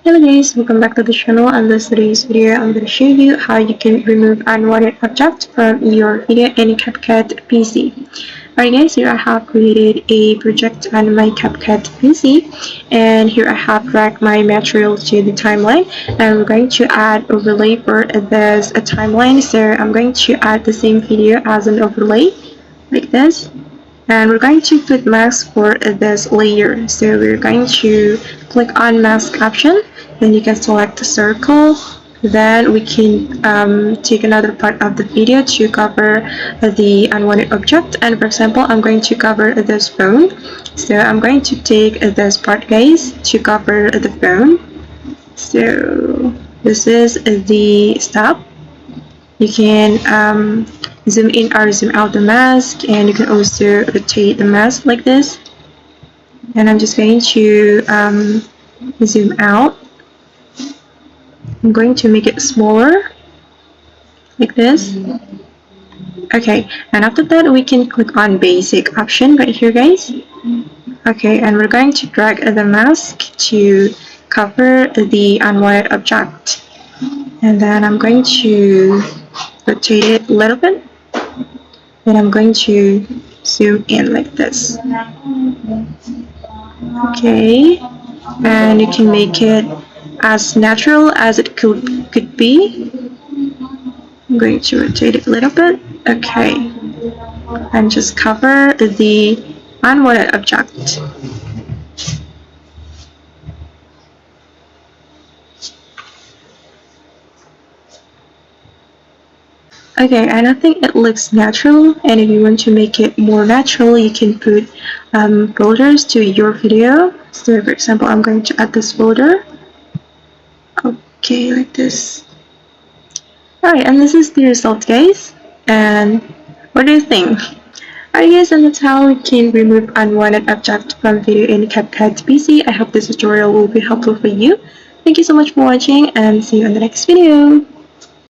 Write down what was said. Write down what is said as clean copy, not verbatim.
Hello guys, welcome back to the channel. And this today's video I'm going to show you how you can remove unwanted object from your video in CapCut PC. Alright guys, here I have created a project on my CapCut PC, and here I have dragged my material to the timeline, and we're going to add overlay for this timeline. So I'm going to add the same video as an overlay like this. And we're going to put mask for this layer. So we're going to click on mask option, then you can select the circle. Then we can take another part of the video to cover the unwanted object. And for example, I'm going to cover this phone. So I'm going to take this part, guys, to cover the phone. So this is the stop. You can zoom in or zoom out the mask, and you can also rotate the mask like this. And I'm just going to zoom out. I'm going to make it smaller like this. Okay, and after that we can click on basic option right here, guys. Okay, and we're going to drag the mask to cover the unwanted object, and then I'm going to rotate it a little bit. Then I'm going to zoom in like this. Okay, and you can make it as natural as it could be. I'm going to rotate it a little bit. Okay, and just cover the unwanted object. Okay, and I think it looks natural, and if you want to make it more natural, you can put folders to your video. So for example, I'm going to add this folder. Okay, like this. Alright, and this is the result, guys. And what do you think? Alright guys, and that's how we can remove unwanted object from video in CapCut PC. I hope this tutorial will be helpful for you. Thank you so much for watching, and see you in the next video.